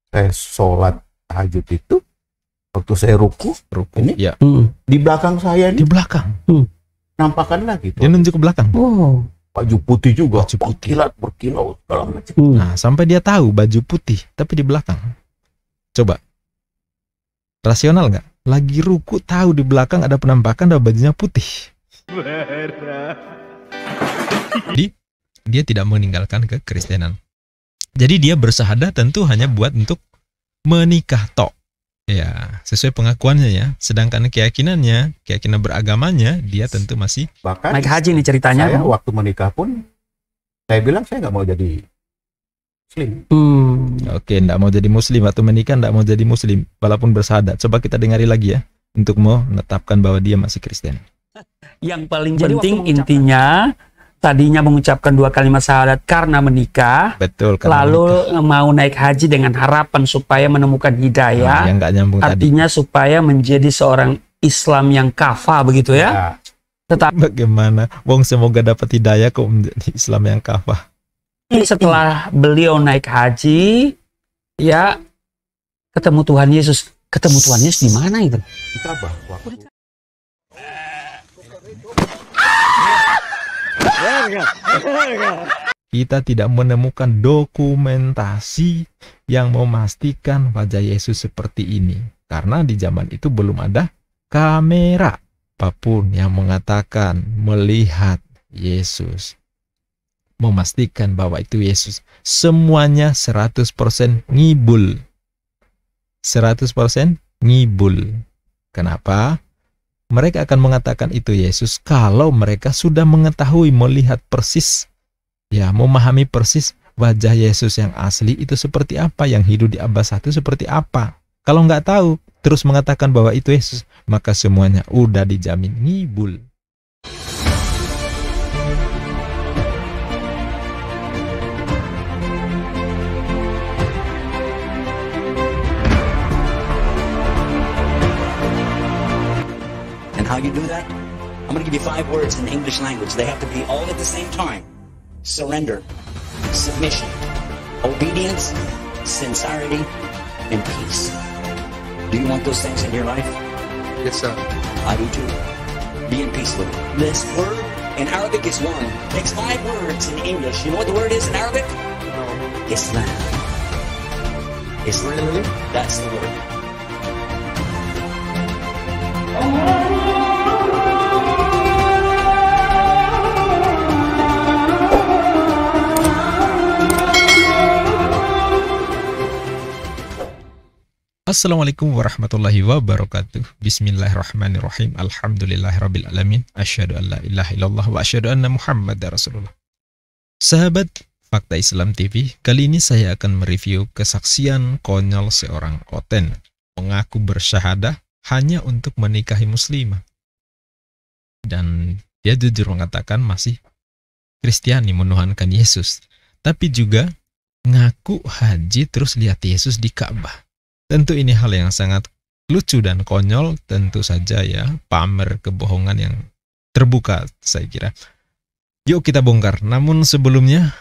saya sholat tahajud itu, waktu saya ruku ini ya. Di belakang saya ini, Di belakang. nampakkan lagi tuh. Dia nunjuk ke belakang. Baju putih juga, Baju putih. berkilau segala macam. Nah, sampai dia tahu baju putih, tapi di belakang. Coba. Rasional nggak? Lagi ruku tahu di belakang ada penampakan dan bajunya putih. Jadi dia tidak meninggalkan kekristenan. Jadi dia bersahadat tentu hanya buat untuk menikah tok. Ya, sesuai pengakuannya ya. Sedangkan keyakinan beragamanya, dia tentu masih Bahkan naik haji nih ceritanya. saya waktu menikah pun, saya bilang saya nggak mau jadi Muslim. oke, enggak mau jadi muslim atau menikah enggak mau jadi muslim walaupun bersahadat. Coba kita dengari lagi ya untuk mau menetapkan bahwa dia masih Kristen. Yang paling penting intinya tadinya mengucapkan 2 kalimat syahadat karena menikah, Betul, lalu mau naik haji dengan harapan supaya menemukan hidayah. yang enggak nyambung Artinya supaya menjadi seorang Islam yang kafah begitu ya. Nah, Tetapi bagaimana? Wong semoga dapat hidayah kok menjadi Islam yang kafah. setelah beliau naik haji, ya ketemu Tuhan Yesus. Ketemu Tuhan Yesus di mana itu? di Ka'bah waktu Kita tidak menemukan dokumentasi yang memastikan wajah Yesus seperti ini. Karena di zaman itu belum ada kamera apapun yang mengatakan melihat Yesus. Memastikan bahwa itu Yesus. Semuanya 100% ngibul. 100% ngibul. Kenapa? Mereka akan mengatakan itu Yesus kalau mereka sudah mengetahui, melihat persis, ya, memahami persis wajah Yesus yang asli itu seperti apa, yang hidup di abad 1 seperti apa. Kalau nggak tahu, terus mengatakan bahwa itu Yesus, maka semuanya udah dijamin ngibul. How you do that? I'm going to give you 5 words in the English language. They have to be all at the same time. Surrender, submission, obedience, sincerity, and peace. Do you want those things in your life? Yes, sir. I do too. Be in peace with it. This word in Arabic is one. Takes 5 words in English. You know what the word is in Arabic? Islam. Islam. Really? That's the word. Assalamualaikum warahmatullahi wabarakatuh. Bismillahirrahmanirrahim. Alhamdulillahirrabbilalamin. Asyhadu an la ilaha illallah wa asyhadu anna Muhammadar Rasulullah. Sahabat Fakta Islam TV, kali ini saya akan mereview kesaksian konyol seorang Oten mengaku bersyahadah hanya untuk menikahi muslimah. Dan dia jujur mengatakan masih Kristiani, menuhankan Yesus. Tapi juga ngaku haji terus lihat Yesus di Ka'bah. Tentu ini hal yang sangat lucu dan konyol, tentu saja ya, pamer kebohongan yang terbuka saya kira. Yuk kita bongkar. Namun sebelumnya,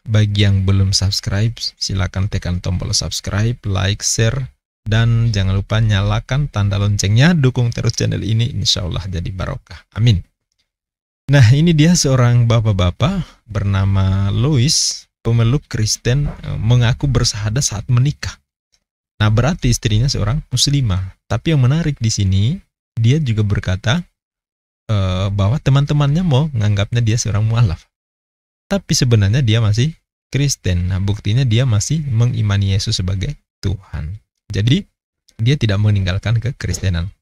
bagi yang belum subscribe, silakan tekan tombol subscribe, like, share, dan jangan lupa nyalakan tanda loncengnya. Dukung terus channel ini, insya Allah jadi barokah. Amin. Nah, ini dia seorang bapak-bapak bernama Louis, pemeluk Kristen, mengaku bersahadat saat menikah. Nah, berarti istrinya seorang muslimah. Tapi yang menarik di sini, dia juga berkata bahwa teman-temannya mau menganggapnya dia seorang mualaf. Tapi sebenarnya dia masih Kristen. Nah, buktinya dia masih mengimani Yesus sebagai Tuhan. Jadi, dia tidak meninggalkan kekristenan.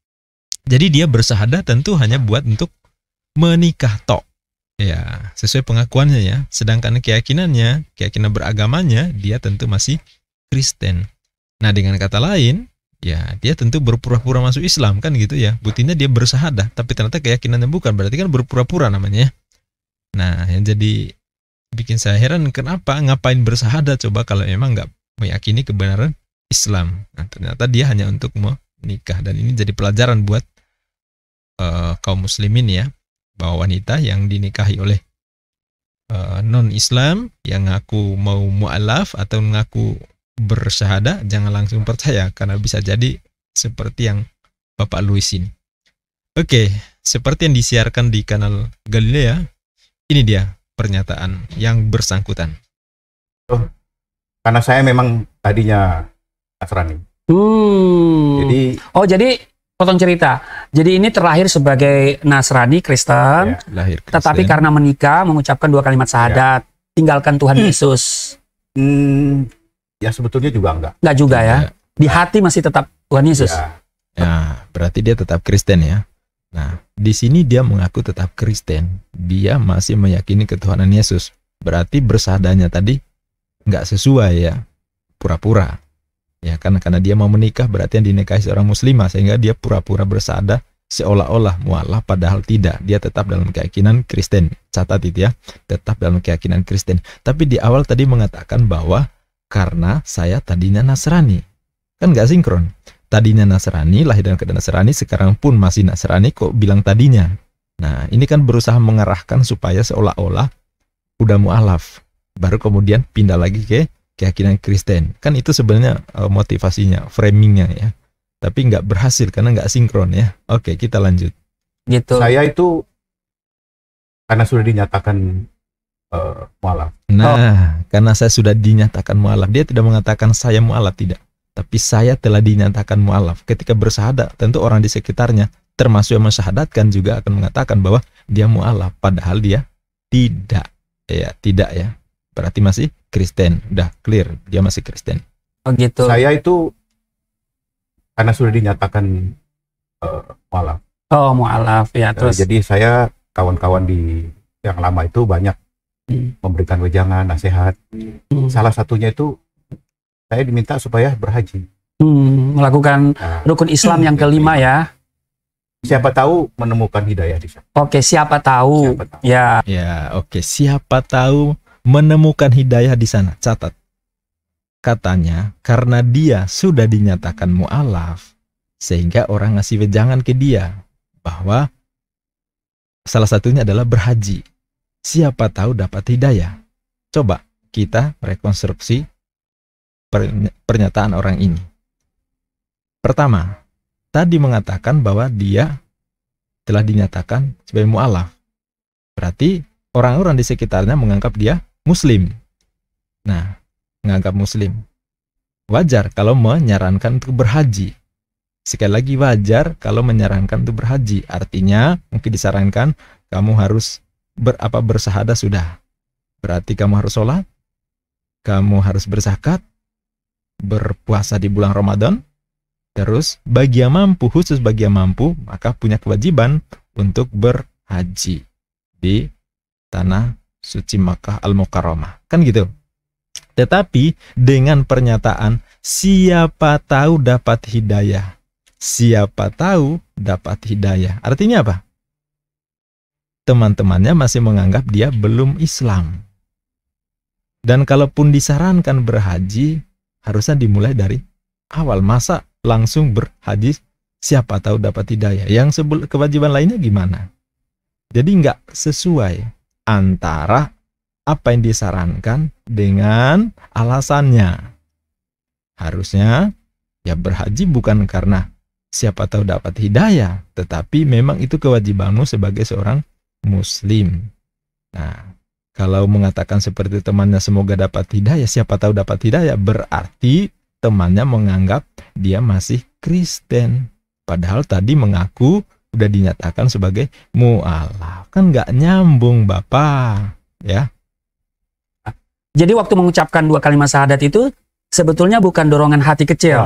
Jadi, dia bersahadat tentu hanya buat untuk menikah tok. Ya, sesuai pengakuannya ya. Sedangkan keyakinan beragamanya, dia tentu masih Kristen. Nah, dengan kata lain, ya dia tentu berpura-pura masuk Islam kan gitu ya. Buktinya dia bersahadah, tapi ternyata keyakinannya bukan. Berarti kan berpura-pura namanya. Nah, yang jadi bikin saya heran, kenapa ngapain bersahadat coba kalau memang nggak meyakini kebenaran Islam. Nah, ternyata dia hanya untuk menikah. Dan ini jadi pelajaran buat kaum muslimin ya, bahwa wanita yang dinikahi oleh non-Islam yang ngaku mau mu'alaf atau ngaku bersyahadat, jangan langsung percaya karena bisa jadi seperti yang Bapak Louis ini. Oke, seperti yang disiarkan di kanal Galilea, ini dia pernyataan yang bersangkutan. Karena saya memang tadinya Nasrani. Jadi potong cerita. Jadi ini terlahir sebagai Nasrani Kristen, Lahir Kristen. tetapi karena menikah mengucapkan 2 kalimat syahadat, tinggalkan Tuhan Yesus. Ya sebetulnya juga enggak. Enggak juga ya. Di hati masih tetap Tuhan Yesus. Ya, Nah, berarti dia tetap Kristen ya. Nah, di sini dia mengaku tetap Kristen. Dia masih meyakini ketuhanan Yesus. Berarti bersyahadatnya tadi nggak sesuai ya, pura-pura. Ya, karena dia mau menikah berarti yang dinikahi seorang muslimah, sehingga dia pura-pura bersyahadat seolah-olah mualaf, padahal tidak. Dia tetap dalam keyakinan Kristen. Catat itu ya, tetap dalam keyakinan Kristen. Tapi di awal tadi mengatakan bahwa karena saya tadinya Nasrani. Kan nggak sinkron. Tadinya Nasrani, lahir dan keadaan Nasrani, sekarang pun masih Nasrani, kok bilang tadinya. Nah, ini kan berusaha mengarahkan supaya seolah-olah udah mualaf. Baru kemudian pindah lagi ke keyakinan Kristen. Kan itu sebenarnya motivasinya, framingnya ya. Tapi nggak berhasil karena nggak sinkron ya. Oke, kita lanjut. Gitu. saya itu karena sudah dinyatakan mualaf. Nah, karena saya sudah dinyatakan mualaf, dia tidak mengatakan saya mualaf, tidak. Tapi saya telah dinyatakan mualaf. Ketika bersyahadat, tentu orang di sekitarnya, termasuk yang mensyahadatkan juga akan mengatakan bahwa dia mualaf, padahal dia tidak. Ya, tidak ya. Berarti masih Kristen. Udah clear, dia masih Kristen. Oh gitu. Saya itu karena sudah dinyatakan mualaf. Oh, mualaf ya. Terus Jadi saya kawan-kawan di yang lama itu banyak memberikan wejangan, nasihat. Salah satunya itu saya diminta supaya berhaji. melakukan Nah, rukun Islam yang kelima ya. siapa tahu menemukan hidayah di sana. Oke, siapa tahu. Siapa tahu. Ya. Ya, oke. Siapa tahu menemukan hidayah di sana. Catat. Katanya, karena dia sudah dinyatakan mu'alaf, sehingga orang ngasih wejangan ke dia bahwa salah satunya adalah berhaji. Siapa tahu dapat hidayah. Coba kita rekonstruksi pernyataan orang ini. Pertama, tadi mengatakan bahwa dia telah dinyatakan sebagai mu'alaf. Berarti orang-orang di sekitarnya menganggap dia muslim. Nah, menganggap muslim. Wajar kalau menyarankan untuk berhaji. Sekali lagi wajar kalau menyarankan untuk berhaji. Artinya mungkin disarankan kamu harus bersahadat sudah. Berarti kamu harus sholat, kamu harus berzakat, berpuasa di bulan Ramadan. Terus bagi yang mampu, khusus bagi yang mampu, maka punya kewajiban untuk berhaji di tanah suci Makkah Al-Mukarramah. Kan gitu. Tetapi dengan pernyataan siapa tahu dapat hidayah. Siapa tahu dapat hidayah. Artinya apa? Teman-temannya masih menganggap dia belum Islam. Dan kalaupun disarankan berhaji, harusnya dimulai dari awal. Masa langsung berhaji siapa tahu dapat hidayah? Yang kewajiban lainnya gimana? Jadi nggak sesuai antara apa yang disarankan dengan alasannya. Harusnya ya berhaji bukan karena siapa tahu dapat hidayah, tetapi memang itu kewajibanmu sebagai seorang muslim. Nah, kalau mengatakan seperti temannya semoga dapat hidayah, siapa tahu dapat hidayah, berarti temannya menganggap dia masih Kristen. Padahal tadi mengaku udah dinyatakan sebagai mu'alaf. Kan nggak nyambung, Bapak. Ya. Jadi waktu mengucapkan 2 kalimat syahadat itu sebetulnya bukan dorongan hati kecil.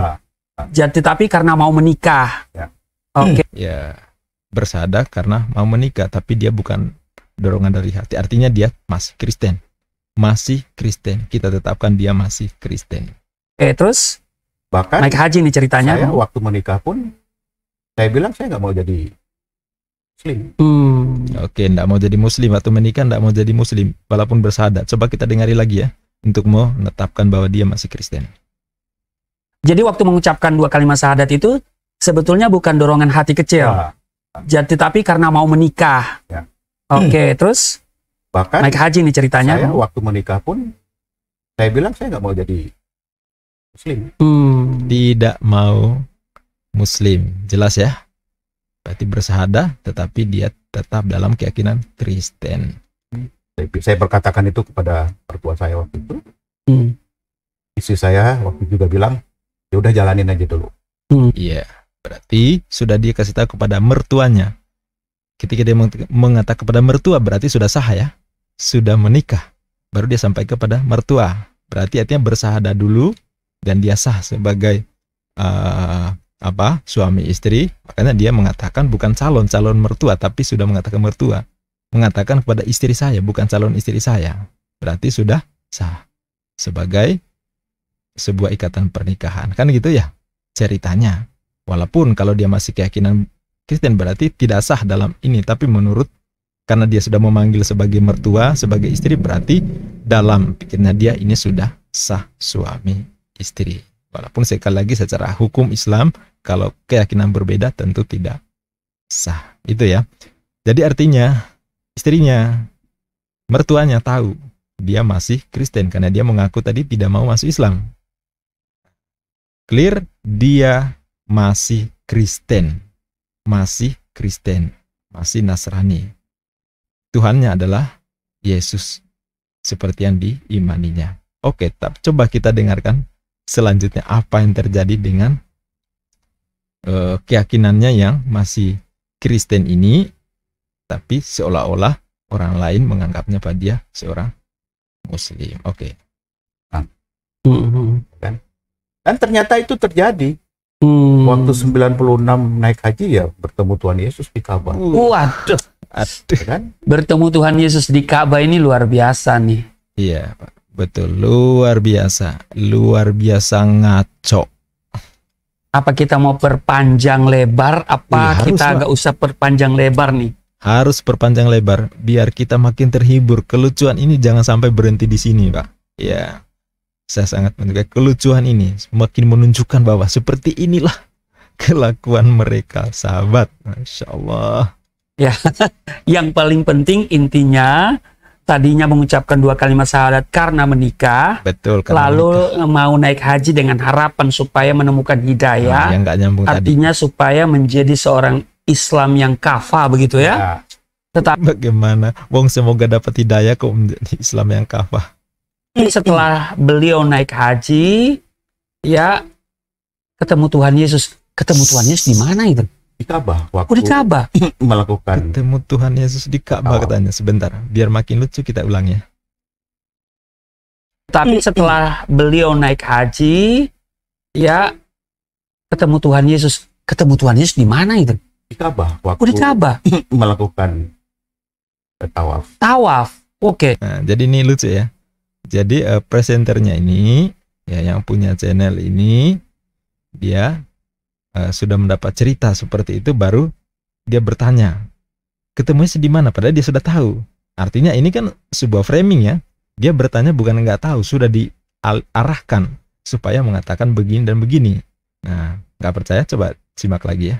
Jadi tapi karena mau menikah. Ya. Oke. Ya, bersyahadat karena mau menikah, tapi dia bukan dorongan dari hati. Artinya dia masih Kristen. Masih Kristen. Kita tetapkan dia masih Kristen. Oke, terus Bahkan naik haji nih ceritanya. saya waktu menikah pun saya bilang saya nggak mau jadi muslim. Oke, enggak mau jadi muslim atau menikah enggak mau jadi muslim walaupun bersyahadat. Coba kita dengari lagi ya untuk menetapkan bahwa dia masih Kristen. Jadi waktu mengucapkan 2 kalimat syahadat itu sebetulnya bukan dorongan hati kecil. Nah, Jadi tapi karena mau menikah. Ya. Oke, terus bahkan naik haji nih ceritanya. saya waktu menikah pun saya bilang saya nggak mau jadi Muslim. Tidak mau Muslim. Jelas ya? Berarti bersahadah tetapi dia tetap dalam keyakinan Kristen. Saya berkatakan itu kepada mertua saya waktu itu. Istri saya waktu itu juga bilang, ya udah jalanin aja dulu. Iya, berarti sudah dia kasih tahu kepada mertuanya. Ketika dia mengatakan kepada mertua berarti sudah sah ya, sudah menikah. Baru dia sampai kepada mertua. Berarti artinya bersahadah dulu dan dia sah sebagai suami istri. Makanya dia mengatakan bukan calon mertua, tapi sudah mengatakan mertua. Mengatakan kepada istri saya, bukan calon istri saya. Berarti sudah sah sebagai sebuah ikatan pernikahan. Kan gitu ya ceritanya. Walaupun kalau dia masih keyakinan Kristen berarti tidak sah dalam ini. Tapi menurut, karena dia sudah memanggil sebagai mertua, sebagai istri, berarti dalam pikirnya dia ini sudah sah suami istri. Walaupun sekali lagi secara hukum Islam, kalau keyakinan berbeda tentu tidak sah. Itu ya. Jadi artinya istrinya, mertuanya tahu dia masih Kristen karena dia mengaku tadi tidak mau masuk Islam. Clear, dia masih Kristen, masih Nasrani. Tuhannya adalah Yesus seperti yang diimaninya. Oke, coba kita dengarkan selanjutnya apa yang terjadi dengan keyakinannya yang masih Kristen ini. Tapi seolah-olah orang lain menganggapnya pada dia seorang Muslim. Oke. Dan ternyata itu terjadi. Waktu 96 naik haji ya bertemu Tuhan Yesus di Ka'bah. Waduh. Kan? Bertemu Tuhan Yesus di Ka'bah ini luar biasa nih. Iya, Pak. Betul. Luar biasa ngaco. Apa kita mau perpanjang lebar? Apa kita nggak usah perpanjang lebar nih? Harus perpanjang lebar biar kita makin terhibur. Kelucuan ini jangan sampai berhenti di sini, Pak. Ya, saya sangat menyukai kelucuan ini. Semakin menunjukkan bahwa seperti inilah kelakuan mereka, sahabat. Masya Allah. Ya, yang paling penting intinya tadinya mengucapkan 2 kalimat syahadat karena menikah. Betul. Lalu mau naik haji dengan harapan supaya menemukan hidayah. Yang nggak nyambung artinya tadi. Supaya menjadi seorang Islam yang kafah begitu ya. Tetapi bagaimana? Wong semoga dapat hidayah kok menjadi Islam yang kafah. Setelah beliau naik haji, ya ketemu Tuhan Yesus. Ketemu Tuhan Yesus di mana itu? Di Ka'bah. Di Ka'bah. Melakukan. Ketemu Tuhan Yesus di Ka'bah katanya. Sebentar, biar makin lucu kita ulang ya. Tapi setelah beliau naik haji, ya ketemu Tuhan Yesus. Ketemu Tuhan Yesus di mana itu? Di Ka'bah. Di Ka'bah. Melakukan tawaf. Tawaf. Oke. Nah, jadi ini lucu ya. Jadi presenternya ini, ya yang punya channel ini, dia sudah mendapat cerita seperti itu, baru dia bertanya, ketemunya di mana? Padahal dia sudah tahu. Artinya ini kan sebuah framing ya. Dia bertanya bukan nggak tahu, sudah diarahkan supaya mengatakan begini dan begini. Nah, nggak percaya? Coba simak lagi ya.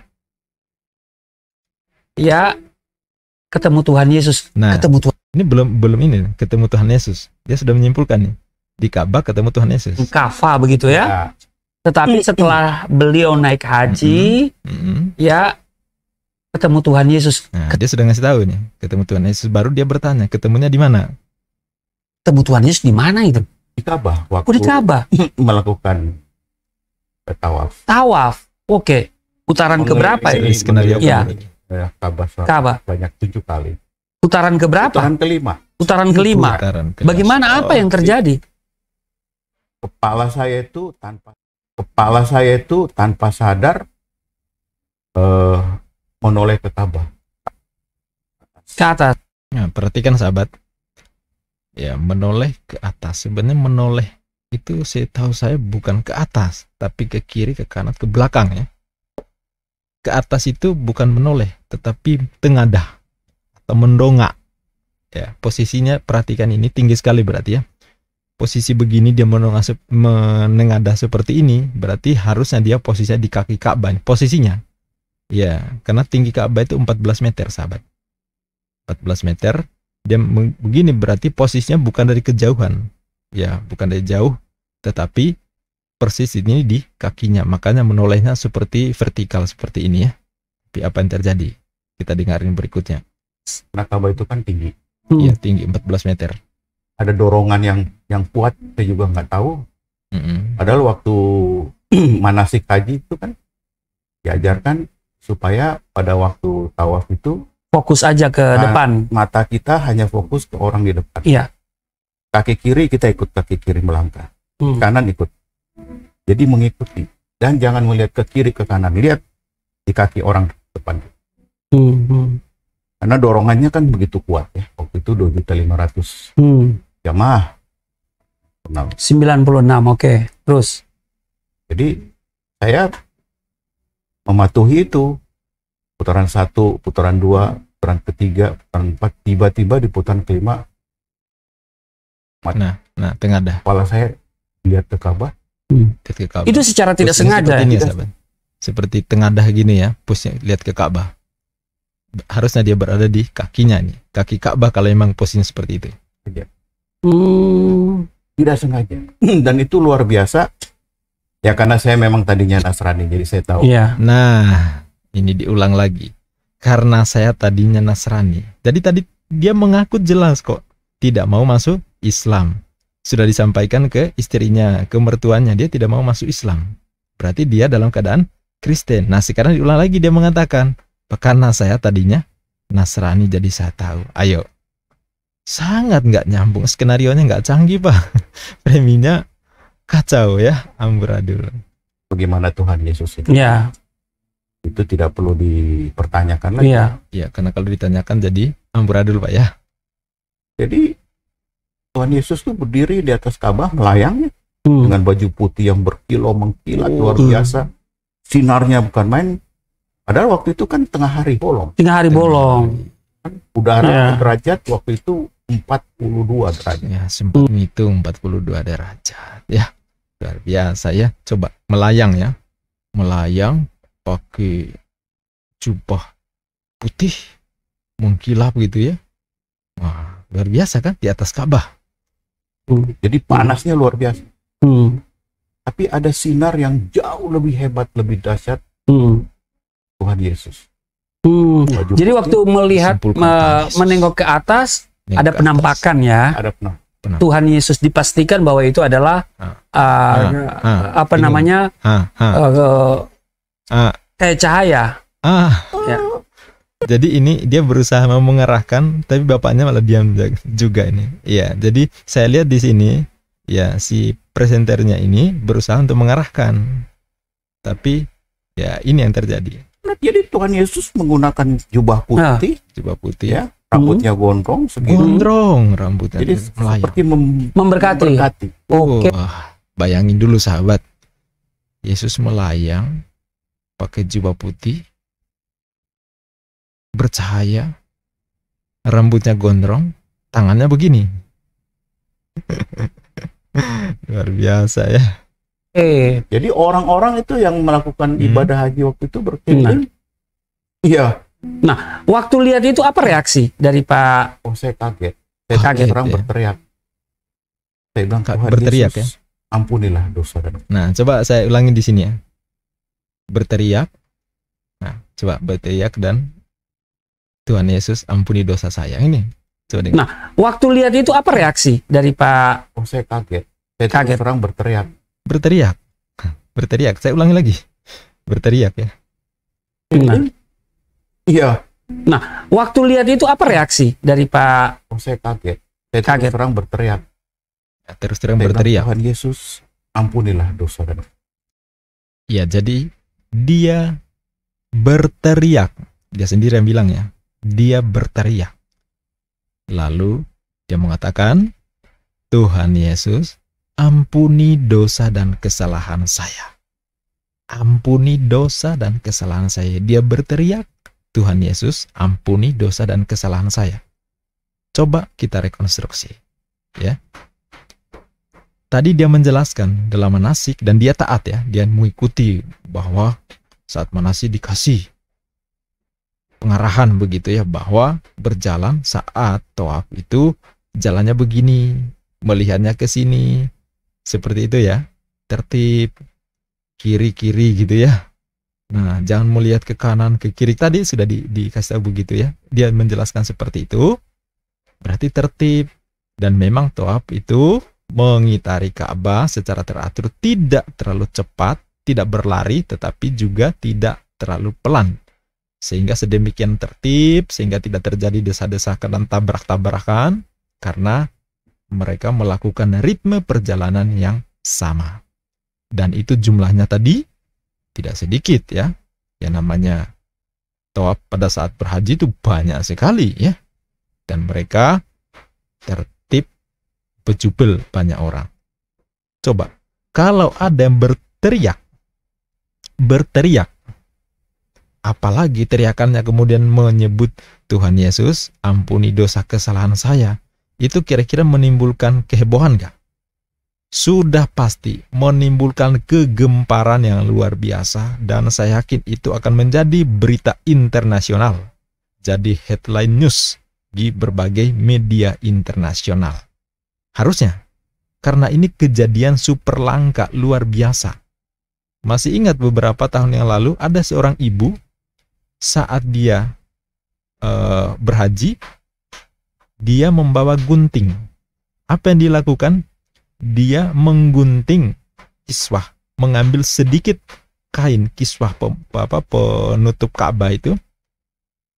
Ya, ketemu Tuhan Yesus. Nah, ketemu Tuhan. Ini belum ini ketemu Tuhan Yesus. Dia sudah menyimpulkan nih. Di Ka'bah ketemu Tuhan Yesus. Kafah begitu ya. Tetapi setelah beliau naik haji, ya ketemu Tuhan Yesus. Nah, dia sudah ngasih tahu nih, ketemu Tuhan Yesus. Baru dia bertanya, ketemunya di mana? Ketemu Tuhan Yesus di mana itu? Di Ka'bah. Di Ka'bah. Melakukan tawaf. Tawaf. Oke. Putaran keberapa ini? Skenario ya. Ka'bah banyak 7 kali. Putaran keberapa? Putaran kelima. Putaran kelima. Bagaimana apa yang terjadi? Kepala saya itu tanpa sadar menoleh ke Ka'bah. Ke atas. Nah, perhatikan sahabat. Ya, menoleh ke atas. Sebenarnya menoleh itu setahu saya bukan ke atas, tapi ke kiri, ke kanan, ke belakang ya. Ke atas itu bukan menoleh, tetapi tengadah atau mendongak. Ya, posisinya perhatikan ini tinggi sekali berarti ya. Posisi begini dia menengadah seperti ini, berarti harusnya dia posisinya di kaki Ka'bah. Posisinya. Ya, karena tinggi Ka'bah itu 14 meter, sahabat. 14 meter. Dia begini berarti posisinya bukan dari kejauhan. Ya, bukan dari jauh, tetapi persis ini di kakinya, makanya menolehnya seperti vertikal seperti ini ya. Tapi apa yang terjadi? Kita dengarin berikutnya. Karena Ka'bah itu kan tinggi. Ya, tinggi 14 meter. Ada dorongan yang kuat, saya juga nggak tahu. Padahal waktu manasik haji itu kan diajarkan supaya pada waktu tawaf itu Fokus aja ke depan. mata kita hanya fokus ke orang di depan. Iya. Kaki kiri kita ikut kaki kiri melangkah, kanan ikut. Jadi mengikuti dan jangan melihat ke kiri ke kanan, lihat di kaki orang depan. Karena dorongannya kan begitu kuat ya. Waktu itu 2.500.000 jamaah. 96, oke. Terus? Jadi saya mematuhi itu. Putaran 1, putaran 2, putaran ketiga, putaran 4, tiba-tiba di putaran kelima. Nah, tengadah. Kepala saya lihat ke Ka'bah. Itu secara tidak sengaja. Seperti ini, sahabat. Seperti tengadah gini ya, pusnya lihat ke Ka'bah. Harusnya dia berada di kakinya nih, kaki Ka'bah kalau memang posisinya seperti itu. Tidak sengaja. Dan itu luar biasa. Ya karena saya memang tadinya Nasrani, jadi saya tahu. Iya. Nah, ini diulang lagi. Karena saya tadinya Nasrani. Jadi tadi dia mengaku jelas kok tidak mau masuk Islam. Sudah disampaikan ke istrinya, ke mertuanya, dia tidak mau masuk Islam. Berarti dia dalam keadaan Kristen. Nah, sekarang diulang lagi dia mengatakan, karena saya tadinya Nasrani jadi saya tahu. Ayo. Sangat nggak nyambung, skenarionya nggak canggih Pak. Preminya kacau ya, amburadul. Bagaimana Tuhan Yesus itu? Iya. Itu tidak perlu dipertanyakan lagi. Iya. Ya, karena kalau ditanyakan jadi amburadul Pak ya. Jadi Tuhan Yesus tuh berdiri di atas Ka'bah melayang dengan baju putih yang berkilau mengkilat luar biasa. Sinarnya bukan main. Padahal waktu itu kan tengah hari bolong. Tengah hari bolong. Udara derajat waktu itu 42 derajat. Ya, sempat ngitung 42 derajat. Ya, luar biasa ya. Coba melayang ya. Melayang pakai jubah putih mengkilap gitu ya. Wah, luar biasa kan di atas Ka'bah. Jadi panasnya luar biasa. Tapi ada sinar yang jauh lebih hebat, lebih dahsyat. Tuhan Yesus. Jadi waktu melihat menengok ke atas ada penampakan ya. Ada penampakan. Tuhan Yesus dipastikan bahwa itu adalah apa namanya kayak cahaya. Ya. Jadi ini dia berusaha mau mengarahkan, tapi bapaknya malah diam juga ini. Iya, jadi saya lihat di sini ya si presenternya ini berusaha untuk mengarahkan, tapi ya ini yang terjadi. Jadi Tuhan Yesus menggunakan jubah putih, ya, rambutnya gondrong, gondrong rambutnya. Jadi melayang. seperti memberkati. Oke. Bayangin dulu sahabat, Yesus melayang pakai jubah putih, bercahaya, rambutnya gondrong, tangannya begini. Luar biasa ya. Jadi orang-orang itu yang melakukan ibadah haji waktu itu berkeliling. Iya. Nah, waktu lihat itu apa reaksi dari Pak? Oh, saya kaget. Saya kaget orang berteriak. Saya bilang, Tuhan berteriak Yesus, ya. Ampunilah dosa dan. Nah, coba saya ulangi di sini ya. Berteriak. Nah, coba berteriak dan Tuhan Yesus ampuni dosa saya. Ini. Coba dengar. Nah, waktu lihat itu apa reaksi dari Pak? Oh, saya kaget. Saya kaget orang berteriak. Berteriak. Saya ulangi lagi. Berteriak ya. Iya. Nah, waktu lihat itu apa reaksi dari Pak? Oh, saya kaget. Saya terus terang berteriak. Ya, terus terang berteriak. Tuhan Yesus, ampunilah dosa dan. Ya, jadi dia berteriak. Dia sendiri yang bilang ya. Dia berteriak. Lalu dia mengatakan, Tuhan Yesus, ampuni dosa dan kesalahan saya. Ampuni dosa dan kesalahan saya. Dia berteriak, Tuhan Yesus, ampuni dosa dan kesalahan saya. Coba kita rekonstruksi. Ya. Tadi dia menjelaskan dalam manasik dan dia taat ya. Dia mengikuti bahwa saat manasik dikasih pengarahan begitu ya. Bahwa berjalan saat tawaf itu jalannya begini. Melihatnya ke sini. Seperti itu ya. tertib, kiri-kiri gitu ya. Nah, jangan melihat ke kanan, ke kiri. Tadi sudah dikasih tahu begitu ya. Dia menjelaskan seperti itu. Berarti tertib. Dan memang tawaf itu mengitari Ka'bah secara teratur, tidak terlalu cepat, tidak berlari, tetapi juga tidak terlalu pelan. Sehingga sedemikian tertib, sehingga tidak terjadi desa-desakan dan tabrak-tabrakan, karena mereka melakukan ritme perjalanan yang sama. Dan itu jumlahnya tadi tidak sedikit ya. Yang namanya tawaf pada saat berhaji itu banyak sekali ya. Dan mereka tertib bejubel banyak orang. Coba, kalau ada yang berteriak, apalagi teriakannya kemudian menyebut Tuhan Yesus, ampuni dosa kesalahan saya, itu kira-kira menimbulkan kehebohan gak? Sudah pasti menimbulkan kegemparan yang luar biasa, dan saya yakin itu akan menjadi berita internasional, jadi headline news di berbagai media internasional. Harusnya, karena ini kejadian super langka, luar biasa. Masih ingat beberapa tahun yang lalu ada seorang ibu saat dia berhaji, dia membawa gunting. Apa yang dilakukan? Dia menggunting kiswah, mengambil sedikit kain kiswah penutup Ka'bah itu.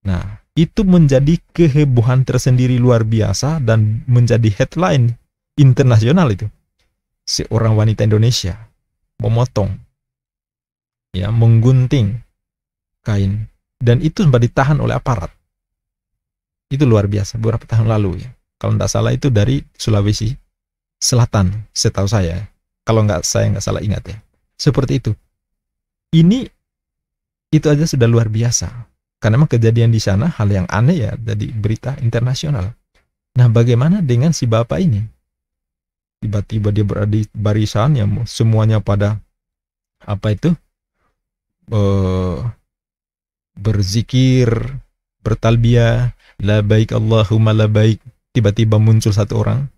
Nah, itu menjadi kehebohan tersendiri luar biasa dan menjadi headline internasional itu. Seorang wanita Indonesia memotong, ya, menggunting kain, dan itu sempat ditahan oleh aparat. Itu luar biasa beberapa tahun lalu ya. Kalau tidak salah itu dari Sulawesi Selatan, setahu saya. Kalau saya nggak salah ingat ya. Seperti itu. Itu aja sudah luar biasa. Karena memang kejadian di sana hal yang aneh ya, jadi berita internasional. Nah, bagaimana dengan si bapak ini? Tiba-tiba dia berada di barisan yang semuanya pada berzikir, bertalbiyah, la baik Allahumma la baik. Tiba-tiba muncul satu orang,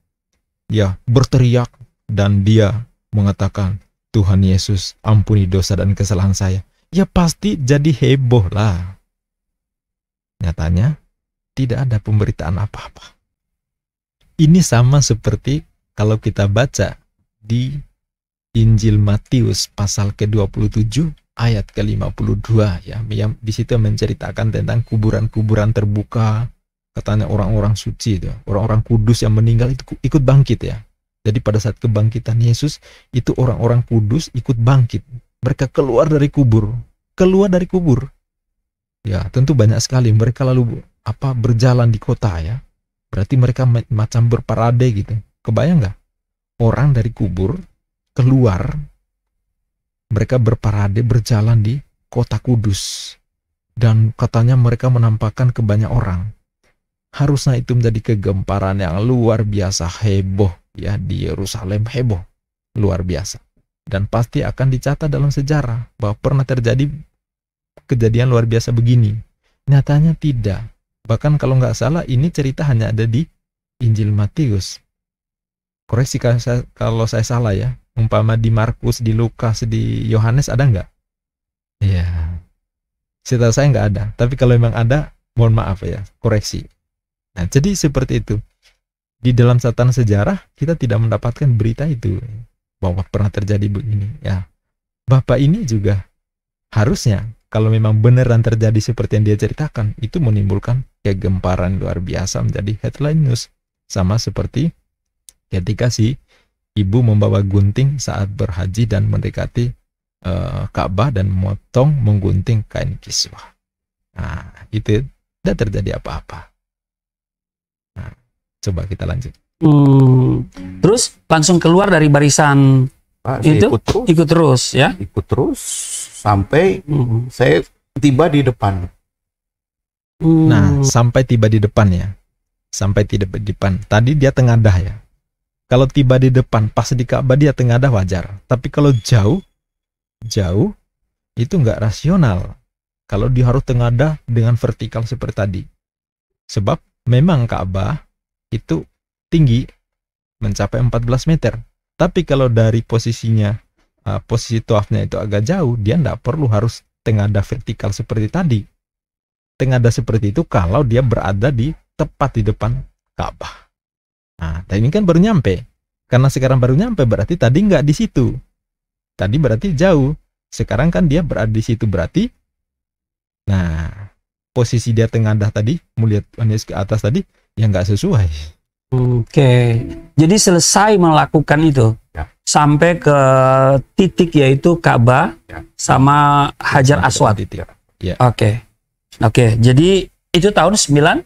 ya, berteriak, dan dia mengatakan, Tuhan Yesus, ampuni dosa dan kesalahan saya. Ya pasti jadi heboh lah. Nyatanya tidak ada pemberitaan apa-apa. Ini sama seperti kalau kita baca di Injil Matius pasal ke-27 ayat ke-52 ya, yang di situ menceritakan tentang kuburan-kuburan terbuka. Katanya orang-orang suci itu, orang-orang kudus yang meninggal itu ikut bangkit ya. Jadi pada saat kebangkitan Yesus itu orang-orang kudus ikut bangkit. Mereka keluar dari kubur. Ya, tentu banyak sekali mereka lalu berjalan di kota ya. Berarti mereka macam berparade gitu. Kebayang nggak? Orang dari kubur keluar, mereka berparade berjalan di kota kudus. Dan katanya mereka menampakkan ke banyak orang. Harusnya itu menjadi kegemparan yang luar biasa, heboh ya, di Yerusalem, heboh luar biasa. Dan pasti akan dicatat dalam sejarah bahwa pernah terjadi kejadian luar biasa begini. Nyatanya tidak. Bahkan kalau nggak salah ini cerita hanya ada di Injil Matius. Koreksi kalau saya salah ya. Umpama di Markus, di Lukas, di Yohanes ada nggak? Ya, setahu saya nggak ada. Tapi kalau memang ada, mohon maaf ya, koreksi. Nah, jadi seperti itu. Di dalam catatan sejarah kita tidak mendapatkan berita itu bahwa pernah terjadi begini. Ya, Bapak ini juga harusnya kalau memang beneran terjadi seperti yang dia ceritakan, itu menimbulkan kegemparan luar biasa, menjadi headline news. Sama seperti ketika si ibu membawa gunting saat berhaji dan mendekati Ka'bah dan menggunting kain kiswah. Nah, itu tidak terjadi apa-apa. Nah, coba kita lanjut. Terus langsung keluar dari barisan itu, ikut terus ya? Ikut terus sampai saya tiba di depan. Nah, sampai tiba di depan ya. Sampai tiba di depan. Tadi dia tengadah ya. Kalau tiba di depan, pas di Ka'bah dia tengadah wajar. Tapi kalau jauh itu nggak rasional. Kalau dia harus tengadah dengan vertikal seperti tadi. Sebab memang Ka'bah itu tinggi, mencapai 14 meter. Tapi kalau dari posisinya posisi tawafnya itu agak jauh, dia tidak perlu harus tengadah vertikal seperti tadi. Tengadah seperti itu kalau dia berada di tepat di depan Ka'bah. Nah, tadi ini kan baru nyampe. Karena sekarang baru nyampe, berarti tadi nggak di situ. Tadi berarti jauh. Sekarang kan dia berada di situ, berarti. Nah, posisi dia tengadah tadi, melihat Yesus ke atas tadi, ya nggak sesuai. Oke. Jadi selesai melakukan itu, sampai ke titik yaitu Ka'bah sama Hajar Aswad. Ya. Oke. Jadi itu tahun 9.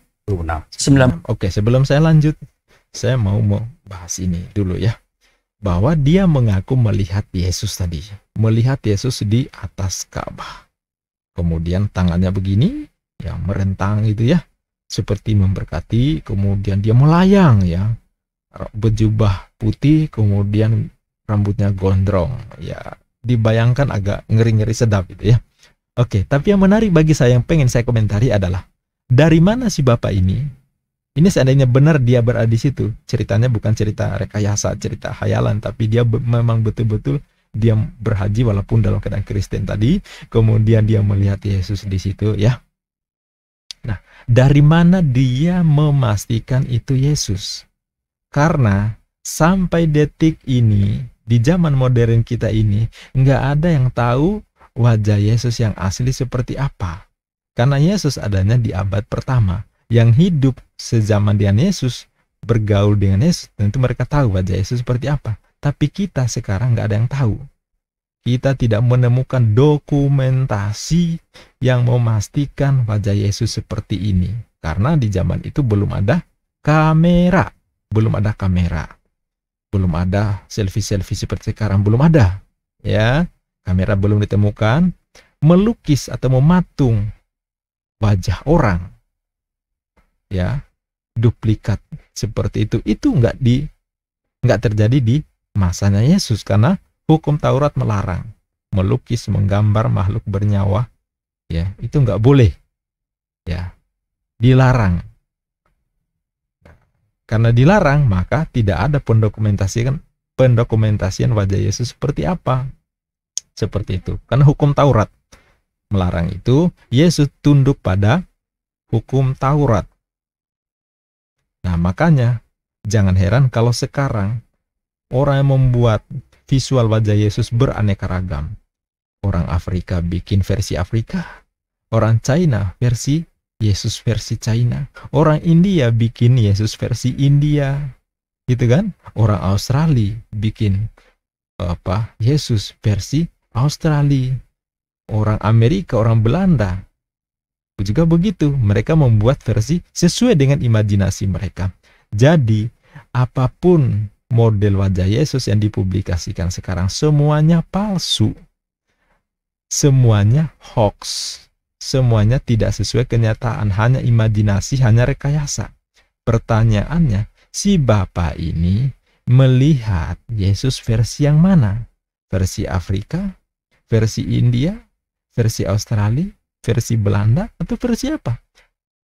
Oke, sebelum saya lanjut, saya mau bahas ini dulu ya. Bahwa dia mengaku melihat Yesus tadi. Melihat Yesus di atas Ka'bah. Kemudian tangannya begini, ya merentang gitu ya. Seperti memberkati, kemudian dia melayang ya. Berjubah putih, kemudian rambutnya gondrong. Ya, dibayangkan agak ngeri-ngeri sedap gitu ya. Oke, tapi yang menarik bagi saya yang pengen saya komentari adalah dari mana si Bapak ini? Ini seandainya benar dia berada di situ, ceritanya bukan cerita rekayasa, cerita khayalan, tapi dia memang betul-betul dia berhaji walaupun dalam keadaan Kristen tadi, kemudian dia melihat Yesus di situ ya. Nah, dari mana dia memastikan itu Yesus? Karena sampai detik ini, di zaman modern kita ini, nggak ada yang tahu wajah Yesus yang asli seperti apa. Karena Yesus adanya di abad pertama. Yang hidup sezaman dengan Yesus, bergaul dengan Yesus, tentu mereka tahu wajah Yesus seperti apa. Tapi kita sekarang nggak ada yang tahu. Kita tidak menemukan dokumentasi yang memastikan wajah Yesus seperti ini. Karena di zaman itu belum ada kamera. Belum ada kamera. Belum ada selfie-selfie seperti sekarang. Belum ada. Ya, kamera belum ditemukan. Melukis atau mematung wajah orang, ya, duplikat seperti itu nggak terjadi di masanya Yesus, karena hukum Taurat melarang melukis, menggambar makhluk bernyawa, ya, itu nggak boleh, ya, dilarang. Karena dilarang, maka tidak ada pendokumentasian wajah Yesus seperti apa, seperti itu, karena hukum Taurat melarang itu. Yesus tunduk pada hukum Taurat. Nah, makanya jangan heran kalau sekarang orang yang membuat visual wajah Yesus beraneka ragam. Orang Afrika bikin versi Afrika, orang China versi Yesus versi China, orang India bikin Yesus versi India, gitu kan? Orang Australia bikin Yesus versi Australia. Orang Amerika, orang Belanda juga begitu. Mereka membuat versi sesuai dengan imajinasi mereka. Jadi, apapun model wajah Yesus yang dipublikasikan sekarang, semuanya palsu. Semuanya hoax. Semuanya tidak sesuai kenyataan. Hanya imajinasi, hanya rekayasa. Pertanyaannya, si Bapak ini melihat Yesus versi yang mana? Versi Afrika? Versi India? Versi Australia, versi Belanda, atau versi apa?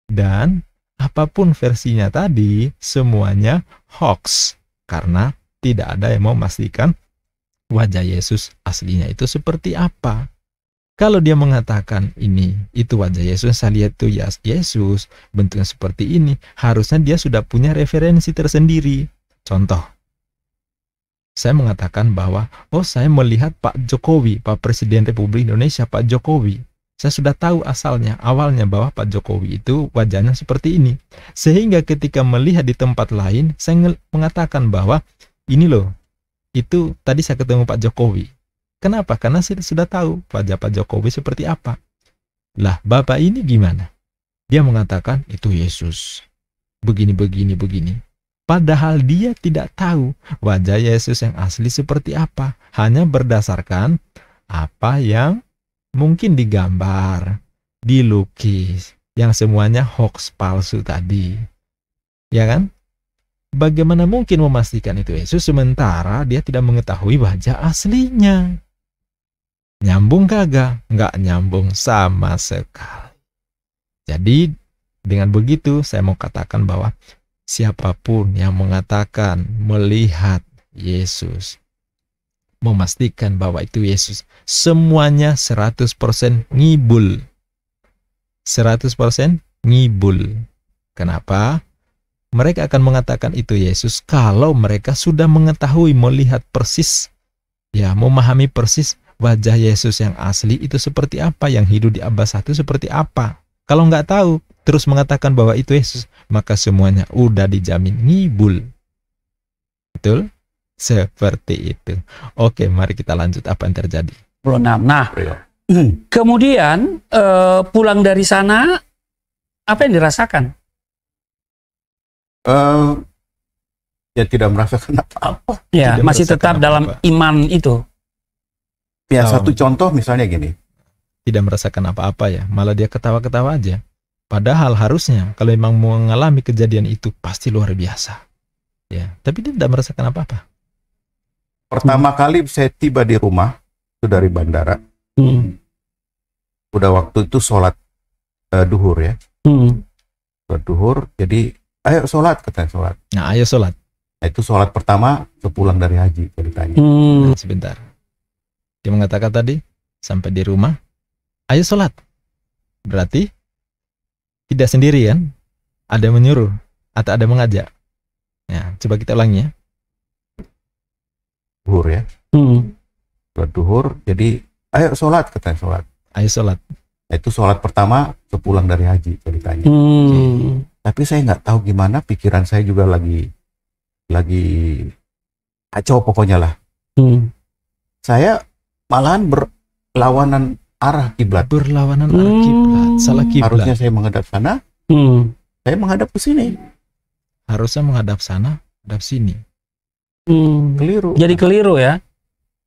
Dan apapun versinya tadi, semuanya hoax. Karena tidak ada yang mau memastikan wajah Yesus aslinya itu seperti apa. Kalau dia mengatakan itu wajah Yesus, saya lihat itu Yesus, bentuknya seperti ini, harusnya dia sudah punya referensi tersendiri. Contoh, saya mengatakan bahwa, saya melihat Pak Jokowi, Pak Presiden Republik Indonesia, Pak Jokowi. Saya sudah tahu awalnya bahwa Pak Jokowi itu wajahnya seperti ini. Sehingga ketika melihat di tempat lain, saya mengatakan bahwa, ini loh, itu tadi saya ketemu Pak Jokowi. Kenapa? Karena saya sudah tahu wajah Pak Jokowi seperti apa. Lah, Bapak ini gimana? Dia mengatakan, itu Yesus. Begini. Padahal dia tidak tahu wajah Yesus yang asli seperti apa. Hanya berdasarkan apa yang mungkin digambar, dilukis, yang semuanya hoax palsu tadi. Ya kan? Bagaimana mungkin memastikan itu Yesus sementara dia tidak mengetahui wajah aslinya? Nyambung kagak? Nggak nyambung sama sekali. Jadi dengan begitu saya mau katakan bahwa siapapun yang mengatakan melihat Yesus memastikan bahwa itu Yesus. Semuanya 100% ngibul. 100% ngibul. Kenapa? Mereka akan mengatakan itu Yesus kalau mereka sudah mengetahui, melihat persis, ya, memahami persis wajah Yesus yang asli itu seperti apa, yang hidup di abad 1 seperti apa. Kalau nggak tahu, terus mengatakan bahwa itu Yesus, maka semuanya udah dijamin ngibul. Betul? Seperti itu. Oke, mari kita lanjut apa yang terjadi. Nah, kemudian pulang dari sana, apa yang dirasakan? Ya tidak merasakan apa-apa. Ya, Tidak masih merasakan tetap dalam apa-apa. iman itu. Ya, satu contoh misalnya gini. Tidak merasakan apa-apa ya, malah dia ketawa-ketawa aja. Padahal harusnya kalau memang mengalami kejadian itu pasti luar biasa. Ya, tapi dia tidak merasakan apa-apa. Pertama kali saya tiba di rumah itu dari bandara, udah waktu itu sholat duhur ya, sholat duhur. Jadi ayo sholat, katanya sholat. Nah, ayo sholat. Nah, itu sholat pertama sepulang dari haji ceritanya. Nah, sebentar. Dia mengatakan tadi sampai di rumah, ayo sholat. Berarti tidak sendiri kan? Ada menyuruh atau ada mengajak. Ya, coba kita ulangi ya. Duhur ya, sholat duhur. Jadi ayo sholat, katanya sholat. Ayo sholat. Nah, itu sholat pertama sepulang dari haji ceritanya. Tapi saya nggak tahu gimana, pikiran saya juga lagi kacau pokoknya lah. Saya malahan berlawanan arah kiblat. Berlawanan arah kiblat, salah kiblat. Harusnya saya menghadap sana, saya menghadap ke sini. Harusnya menghadap sana, menghadap sini. Keliru. Jadi keliru ya.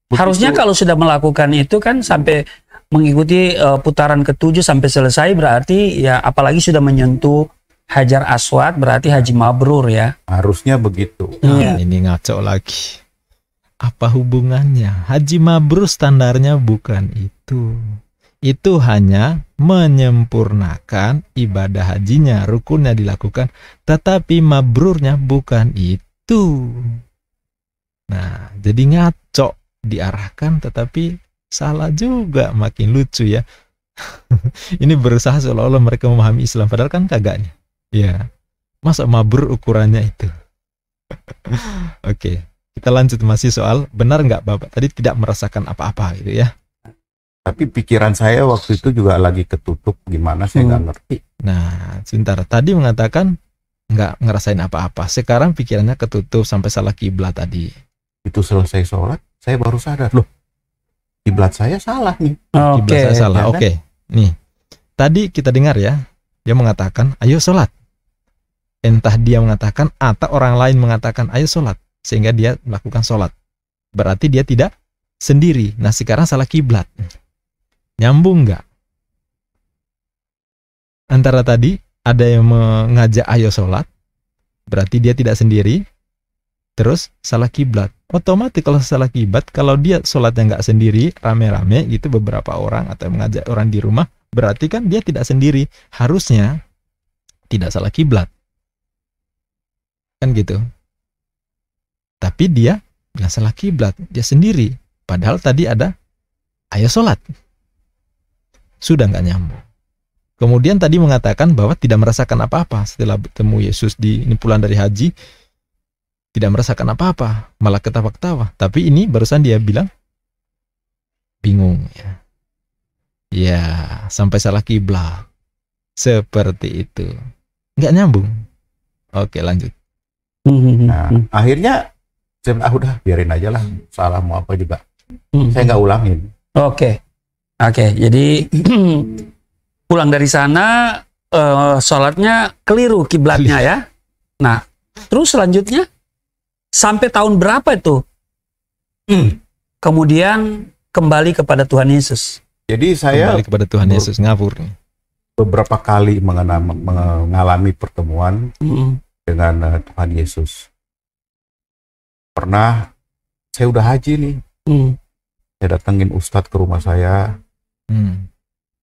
Begitu. Harusnya kalau sudah melakukan itu kan sampai mengikuti putaran ke-7 sampai selesai, berarti ya apalagi sudah menyentuh Hajar Aswad, berarti haji mabrur ya. Harusnya begitu. Nah, ini ngaco lagi. Apa hubungannya? Haji mabrur standarnya bukan itu. Itu hanya menyempurnakan ibadah hajinya, rukunnya dilakukan, tetapi mabrurnya bukan itu. Nah, jadi ngaco, diarahkan tetapi salah juga, makin lucu ya. Ini berusaha seolah-olah mereka memahami Islam, padahal kan kagaknya. Ya, masa mabrur ukurannya itu. Oke, kita lanjut masih soal benar nggak Bapak tadi tidak merasakan apa-apa gitu ya. Tapi pikiran saya waktu itu juga lagi ketutup, gimana saya nggak ngerti. Nah, sebentar. Tadi mengatakan nggak ngerasain apa-apa. Sekarang pikirannya ketutup sampai salah kiblat tadi. Itu selesai sholat, saya baru sadar, loh, kiblat saya salah nih. Kiblat saya salah. ya kan? Oke, nih. Tadi kita dengar ya, dia mengatakan, ayo sholat. Entah dia mengatakan atau orang lain mengatakan, ayo sholat. Sehingga dia melakukan sholat. Berarti dia tidak sendiri. Nah, sekarang salah kiblat. Nyambung nggak? Antara tadi ada yang mengajak ayo sholat, berarti dia tidak sendiri. Terus salah kiblat. Otomatis kalau salah kiblat, kalau dia sholatnya nggak sendiri, rame-rame gitu beberapa orang atau mengajak orang di rumah, berarti kan dia tidak sendiri. Harusnya tidak salah kiblat. Kan gitu. Tapi dia nggak salah kiblat, dia sendiri. Padahal tadi ada ayo sholat. Sudah nggak nyambung. Kemudian tadi mengatakan bahwa tidak merasakan apa-apa setelah bertemu Yesus di ini pulang dari haji. Tidak merasakan apa-apa, malah ketawa-ketawa. Tapi ini barusan dia bilang bingung ya. Ya, sampai salah kiblat. Seperti itu. Nggak nyambung. Oke, lanjut. Nah, akhirnya saya bilang, udah biarin aja lah, salah mau apa juga. Saya nggak ulangin. Oke, jadi pulang dari sana sholatnya keliru kiblatnya ya. Nah, terus selanjutnya sampai tahun berapa itu? Kemudian kembali kepada Tuhan Yesus. Jadi saya Kembali kepada Tuhan Yesus, ngawur nih. beberapa kali mengalami pertemuan dengan Tuhan Yesus. Pernah saya udah haji nih, saya datengin Ustadz ke rumah saya,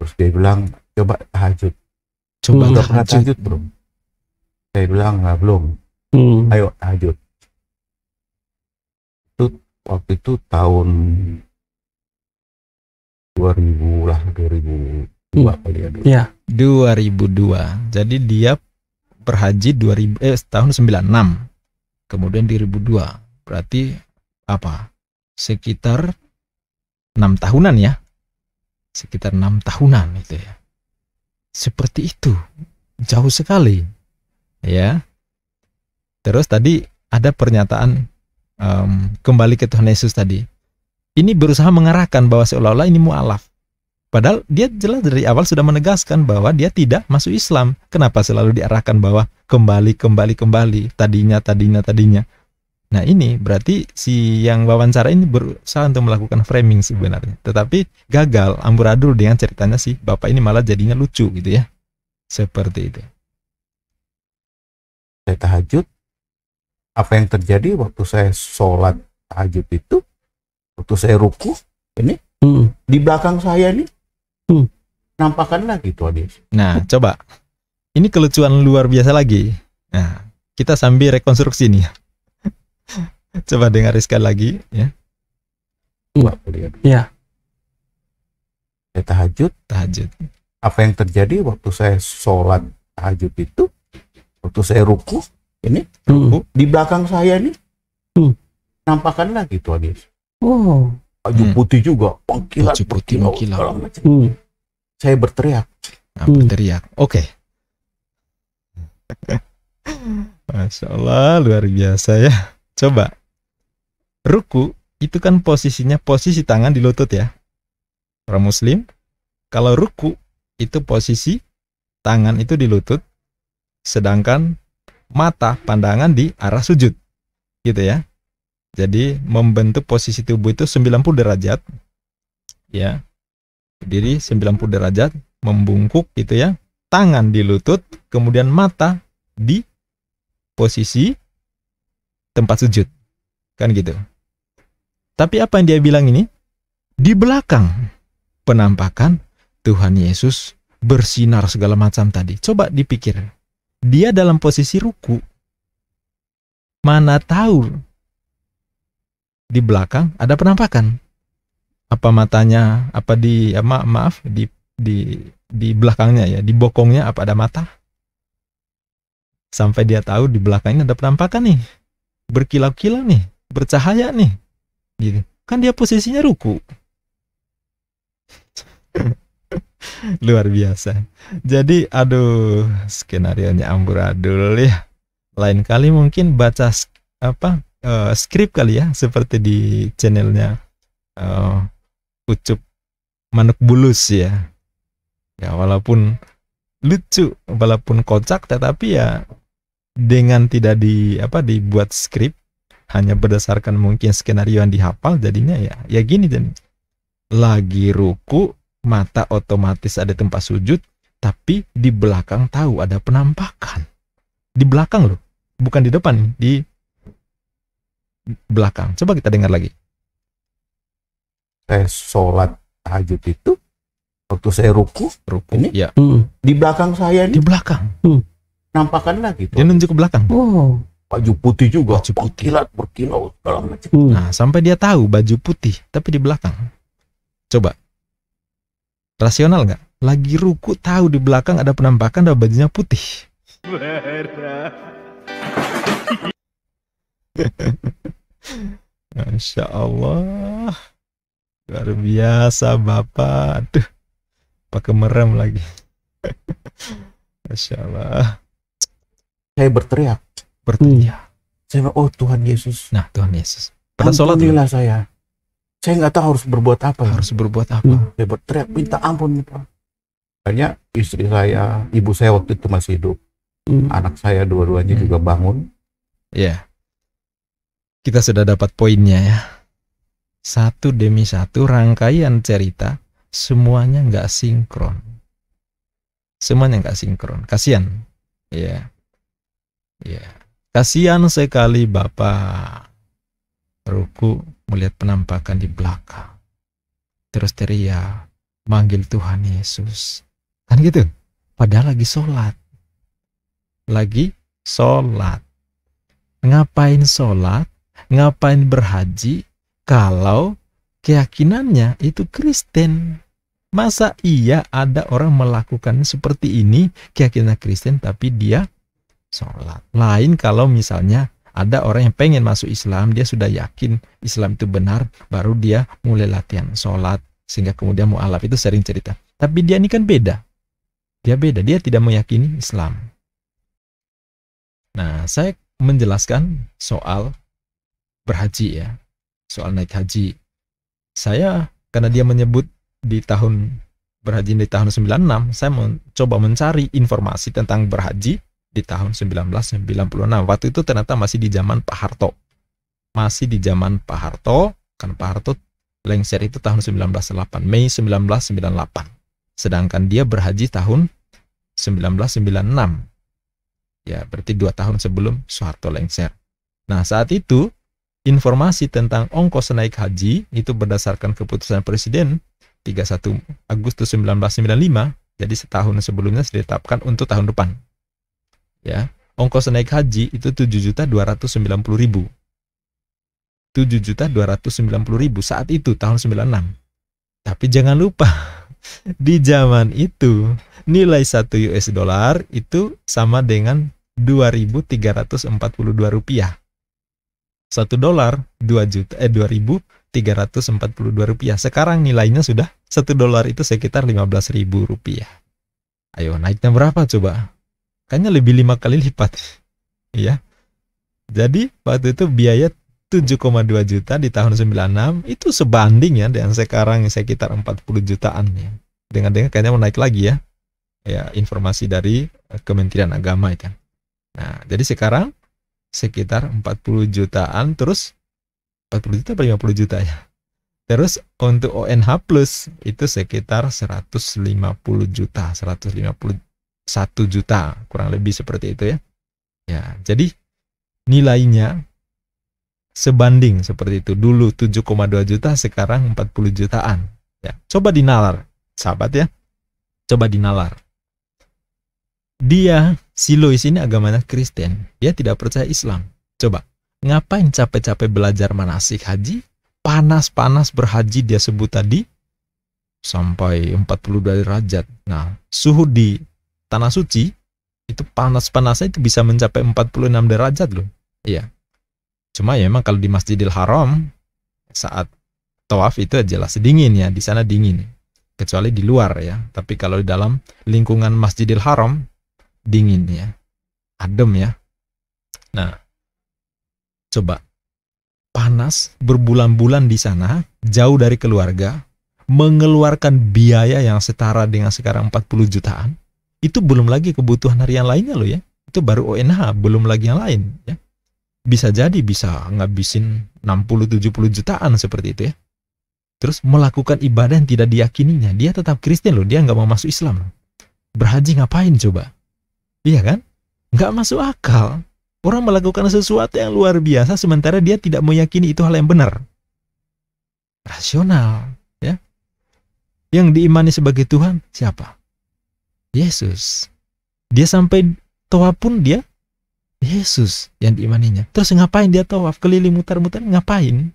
terus dia bilang, coba tahajud. Coba Udah pernah tahajud. tahajud belum? Saya bilang, nggak, belum. Ayo tahajud. Itu waktu itu tahun 2000 lah, 2002 kali ya. Iya. 2002. Jadi dia berhaji tahun 96. Kemudian 2002. Berarti apa? Sekitar 6 tahunan ya. Sekitar 6 tahunan itu ya. Seperti itu. Jauh sekali. Ya. Terus tadi ada pernyataan kembali ke Tuhan Yesus tadi. Ini berusaha mengarahkan bahwa seolah-olah ini mu'alaf. Padahal dia jelas dari awal sudah menegaskan bahwa dia tidak masuk Islam. Kenapa selalu diarahkan bahwa kembali, tadinya. Nah ini berarti si yang wawancara ini berusaha untuk melakukan framing sebenarnya. Tetapi gagal, amburadul dengan ceritanya si bapak ini malah jadinya lucu gitu ya. Seperti itu. Saya tahajud, apa yang terjadi waktu saya sholat tahajud itu, waktu saya ruku, ini di belakang saya nih, nampakkan lagi Tuhan Yesus. Nah, coba. Ini kelucuan luar biasa lagi. Nah, kita sambil rekonstruksi nih. Coba dengar sekali lagi ya. Iya. Saya tahajud. Apa yang terjadi waktu saya sholat tahajud itu, waktu saya ruku, ini di belakang saya nih, nampakkan lagi Tuhan Yesus. Oh. Baju putih juga, mengkilat. Saya berteriak. Oke. Masya Allah, luar biasa ya. Coba. Ruku itu kan posisinya posisi tangan di lutut ya. Orang Muslim, kalau ruku itu posisi tangan itu di lutut, sedangkan mata pandangan di arah sujud. Gitu ya. Jadi membentuk posisi tubuh itu 90 derajat. Ya. Berdiri 90 derajat, membungkuk gitu ya. Tangan di lutut, kemudian mata di posisi tempat sujud. Kan gitu. Tapi apa yang dia bilang ini? Di belakang penampakan Tuhan Yesus bersinar segala macam tadi. Coba dipikir. Dia dalam posisi ruku. Mana tahu di belakang ada penampakan. Apa matanya, apa di di belakangnya ya, di bokongnya apa ada mata? Sampai dia tahu di belakangnya ada penampakan nih. Berkilau-kilau nih, bercahaya nih. Gitu. Kan dia posisinya ruku. Luar biasa. Jadi aduh, skenarionya amburadul ya. Lain kali mungkin baca skrip kali ya, seperti di channelnya Ucup Manuk Bulus ya. Ya walaupun lucu, walaupun kocak, tetapi ya dengan tidak dibuat skrip, hanya berdasarkan mungkin skenario yang dihafal, jadinya ya gini. Dan lagi ruku, mata otomatis ada tempat sujud, tapi di belakang tahu ada penampakan. Di belakang loh, bukan di depan, di belakang. Coba kita dengar lagi. Saya sholat tahajud itu, waktu saya ruku ini ya. Di belakang saya nih, di belakang nampakkan lagi dia nunjuk ke belakang. Baju putih juga, mengkilat, berkilau segala macam. Nah, sampai dia tahu baju putih, tapi di belakang. Coba rasional nggak? Lagi ruku tahu di belakang ada penampakan dan bajunya putih. Masya Allah, luar biasa Bapak. Aduh, pakai merem lagi. Masya Allah. Saya berteriak. Saya oh Tuhan Yesus. Nah, Tuhan Yesus. Pada sholat saya nggak tahu harus berbuat apa. Saya berteriak minta ampun Pak. Hanya istri saya, ibu saya waktu itu masih hidup. Anak saya dua-duanya juga bangun. Ya. Kita sudah dapat poinnya ya. Satu demi satu rangkaian cerita, semuanya nggak sinkron. Kasian. Ya. Kasian sekali Bapak ruku melihat penampakan di belakang. Terus teriak, manggil Tuhan Yesus. Kan gitu. Padahal lagi sholat. Ngapain sholat? Ngapain berhaji? kalau keyakinannya itu Kristen. Masa iya ada orang melakukan seperti ini, keyakinan Kristen, tapi dia sholat? Lain kalau misalnya ada orang yang pengen masuk Islam, dia sudah yakin Islam itu benar, baru dia mulai latihan sholat, sehingga kemudian mu'alaf. Itu sering cerita. Tapi dia ini kan beda. Dia beda, dia tidak meyakini Islam. Nah, saya menjelaskan soal berhaji ya, soal naik haji. Saya, karena dia menyebut di tahun berhaji di tahun 96, saya mencoba mencari informasi tentang berhaji di tahun 1996. Waktu itu ternyata masih di zaman Pak Harto. Masih di zaman Pak Harto, kan Pak Harto lengser itu tahun 1908, Mei 1998. Sedangkan dia berhaji tahun 1996. Ya, berarti 2 tahun sebelum Soeharto lengser. Nah, saat itu informasi tentang ongkos naik haji itu berdasarkan keputusan Presiden 31 Agustus 1995. Jadi setahun sebelumnya sudah ditetapkan untuk tahun depan. Ya, ongkos naik haji itu 7.290.000. 7.290.000 saat itu tahun 96. Tapi jangan lupa di zaman itu nilai 1 US dollar itu sama dengan 2.342 rupiah. 1 dolar 2.342 rupiah. Sekarang nilainya sudah 1 dolar itu sekitar 15.000 rupiah. Ayo, naiknya berapa coba? Kayaknya lebih 5 kali lipat. Ya. Jadi waktu itu biaya 7,2 juta di tahun 96 itu sebanding ya dengan sekarang sekitar 40 jutaan ya. Dengan kayaknya mau naik lagi ya. Ya, informasi dari Kementerian Agama itu. Nah, jadi sekarang sekitar 40 jutaan, terus 40 juta atau 50 juta ya. Terus untuk ONH plus itu sekitar 150 juta, 151 juta, kurang lebih seperti itu ya. Ya, jadi nilainya sebanding seperti itu. Dulu 7,2 juta, sekarang 40 jutaan. Ya, coba dinalar, sahabat ya. Coba dinalar. Dia, si Louis ini agamanya Kristen. Dia tidak percaya Islam. Coba, ngapain capek-capek belajar manasik haji? Panas-panas berhaji dia sebut tadi. Sampai 42 derajat. Nah, suhu di Tanah Suci, itu panas-panasnya itu bisa mencapai 46 derajat loh. Iya. Cuma ya memang kalau di Masjidil Haram, saat tawaf itu jelas dingin ya. Di sana dingin. Kecuali di luar ya. Tapi kalau di dalam lingkungan Masjidil Haram, dingin ya, adem ya. Nah, coba panas berbulan-bulan di sana, jauh dari keluarga, mengeluarkan biaya yang setara dengan sekarang 40 jutaan. Itu belum lagi kebutuhan harian lainnya loh ya. Itu baru ONH, belum lagi yang lain ya. Bisa jadi bisa ngabisin 60-70 jutaan seperti itu ya. Terus melakukan ibadah yang tidak diyakininya. Dia tetap Kristen loh, dia nggak mau masuk Islam loh. Berhaji ngapain coba? Iya kan? Nggak masuk akal. Orang melakukan sesuatu yang luar biasa sementara dia tidak meyakini itu hal yang benar. Rasional, ya. Yang diimani sebagai Tuhan siapa? Yesus. Dia sampai tawaf pun dia Yesus yang diimaninya. Terus ngapain dia tawaf keliling mutar-mutar? Ngapain?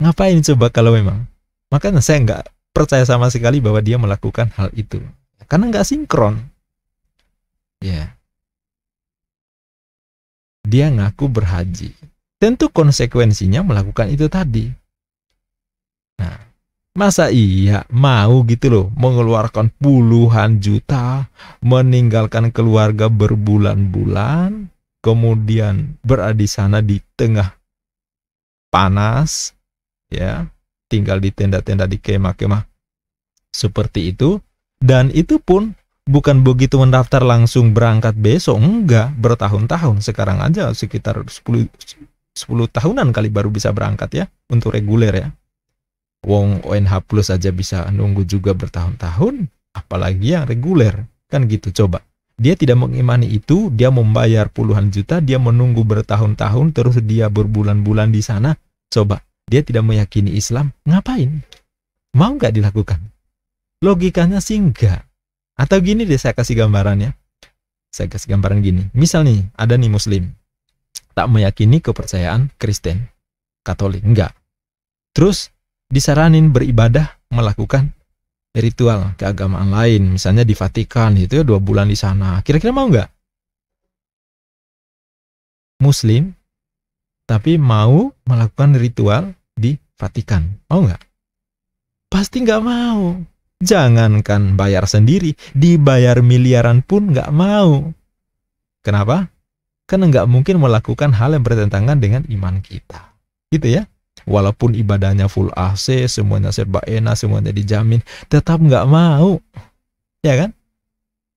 Ngapain coba kalau memang? Makanya saya nggak percaya sama sekali bahwa dia melakukan hal itu. Karena nggak sinkron. Ya. Dia ngaku berhaji. Tentu konsekuensinya melakukan itu tadi. Nah, masa iya mau gitu loh mengeluarkan puluhan juta, meninggalkan keluarga berbulan-bulan, kemudian berada di sana di tengah panas, ya, tinggal di tenda-tenda di kemah-kemah seperti itu, dan itu pun bukan begitu mendaftar langsung berangkat besok, enggak, bertahun-tahun. Sekarang aja sekitar 10 tahunan kali baru bisa berangkat ya, untuk reguler ya. Wong ONH plus aja bisa nunggu juga bertahun-tahun, apalagi yang reguler. Kan gitu, coba. Dia tidak mengimani itu, dia membayar puluhan juta, dia menunggu bertahun-tahun, terus dia berbulan-bulan di sana. Coba, dia tidak meyakini Islam, ngapain? Mau nggak dilakukan? Logikanya sih enggak. Atau gini deh, saya kasih gambarannya. Saya kasih gambaran gini. Misal nih, ada nih muslim tak meyakini kepercayaan Kristen. Katolik, enggak. Terus disaranin beribadah, melakukan ritual keagamaan lain, misalnya di Vatikan itu ya 2 bulan di sana. Kira-kira mau nggak? Muslim tapi mau melakukan ritual di Vatikan, mau nggak? Pasti nggak mau. Jangankan bayar sendiri, dibayar miliaran pun nggak mau. Kenapa? Karena nggak mungkin melakukan hal yang bertentangan dengan iman kita, gitu ya. Walaupun ibadahnya full AC, semuanya serba enak, semuanya dijamin, tetap nggak mau, ya kan?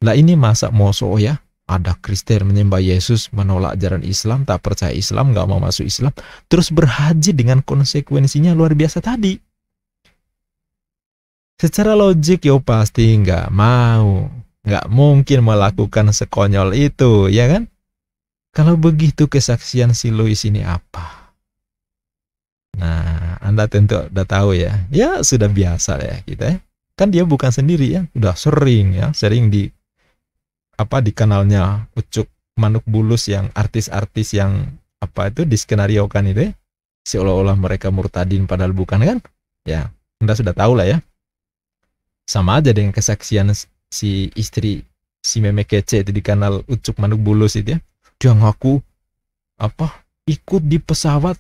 Lah ini masa mosok ya, ada Kristen menyembah Yesus, menolak ajaran Islam, tak percaya Islam, nggak mau masuk Islam, terus berhaji dengan konsekuensinya luar biasa tadi. Secara logik yo pasti nggak mau, nggak mungkin melakukan sekonyol itu, ya kan? Kalau begitu kesaksian si Louis ini apa? Nah, Anda tentu udah tahu ya. Ya sudah biasa ya kita ya. Kan dia bukan sendiri ya, udah sering ya, sering di kanalnya Ucuk Manuk Bulus yang artis-artis yang itu diskenariokan itu ya. Seolah-olah mereka murtadin padahal bukan kan? Ya, Anda sudah tahu lah ya. Sama aja dengan kesaksian si istri si Meme Kece itu di kanal Ucuk Manuk Bulus itu ya. Dia ngaku ikut di pesawat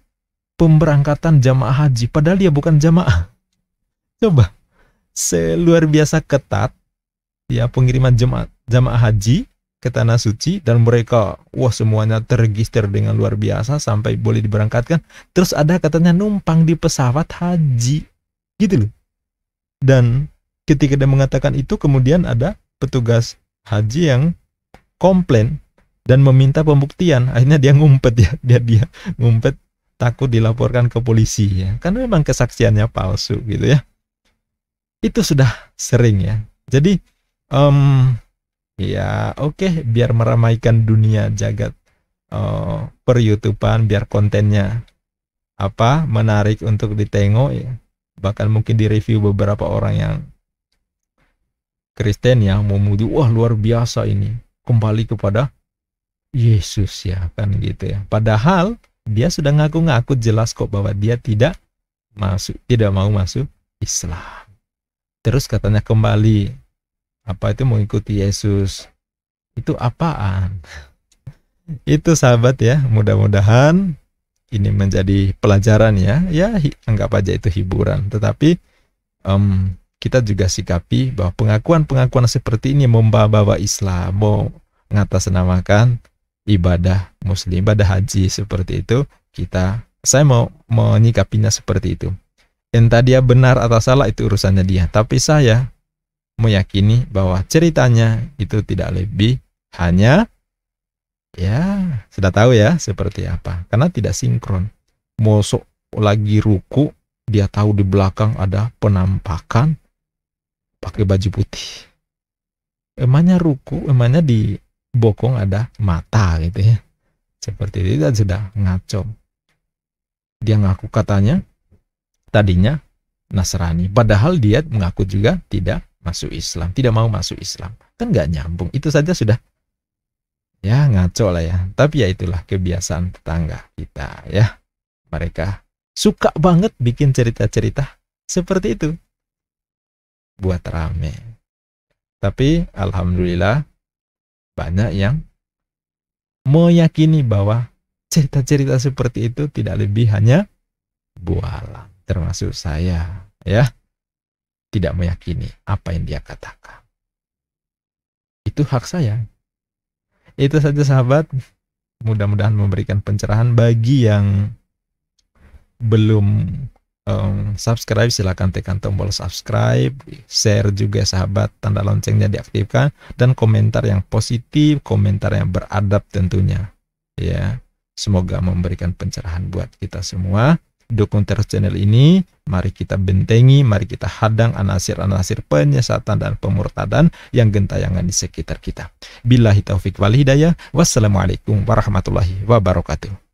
pemberangkatan jamaah haji, padahal dia bukan jamaah. Coba, seluar biasa ketat ya pengiriman jamaah haji ke tanah suci, dan mereka semuanya terregister dengan luar biasa sampai boleh diberangkatkan. Terus ada katanya numpang di pesawat haji, gitu loh. Dan ketika dia mengatakan itu, kemudian ada petugas haji yang komplain dan meminta pembuktian. Akhirnya dia ngumpet ya, dia ngumpet, takut dilaporkan ke polisi ya, karena memang kesaksiannya palsu gitu ya. Itu sudah sering ya. Jadi ya oke, biar meramaikan dunia jagat per YouTubean, biar kontennya menarik untuk ditengok ya. Bahkan mungkin direview beberapa orang yang Kristen yang memuji, wah luar biasa ini, kembali kepada Yesus ya kan gitu ya. Padahal dia sudah ngaku-ngaku jelas kok bahwa dia tidak mau masuk Islam. Terus katanya kembali mengikuti Yesus. Itu apaan? Itu sahabat ya, mudah-mudahan ini menjadi pelajaran ya. Ya anggap aja itu hiburan. Tetapi kita juga sikapi bahwa pengakuan-pengakuan seperti ini membawa Islam, mau ngatasnamakan ibadah Muslim, ibadah haji seperti itu, saya mau menyikapinya seperti itu. Entah dia benar atau salah itu urusannya dia, tapi saya meyakini bahwa ceritanya itu tidak lebih hanya ya sudah tahu ya seperti apa, karena tidak sinkron. Mosok lagi ruku, dia tahu di belakang ada penampakan pakai baju putih. Emangnya ruku, emangnya di bokong ada mata gitu ya. Seperti itu sudah ngaco. Dia ngaku katanya tadinya Nasrani, padahal dia mengaku juga tidak masuk Islam, tidak mau masuk Islam. Kan nggak nyambung. Itu saja sudah ya ngaco lah ya. Tapi ya itulah kebiasaan tetangga kita ya. Mereka suka banget bikin cerita-cerita seperti itu buat rame. Tapi alhamdulillah banyak yang meyakini bahwa cerita-cerita seperti itu tidak lebih hanya bualan, termasuk saya ya, tidak meyakini apa yang dia katakan. Itu hak saya. Itu saja sahabat, mudah-mudahan memberikan pencerahan. Bagi yang belum subscribe, silakan tekan tombol subscribe, share juga sahabat, tanda loncengnya diaktifkan, dan komentar yang positif, komentar yang beradab tentunya ya. Semoga memberikan pencerahan buat kita semua. Dukung terus channel ini, mari kita bentengi, mari kita hadang anasir-anasir penyesatan dan pemurtadan yang gentayangan di sekitar kita. Billahi taufik wal hidayah. Wassalamualaikum warahmatullahi wabarakatuh.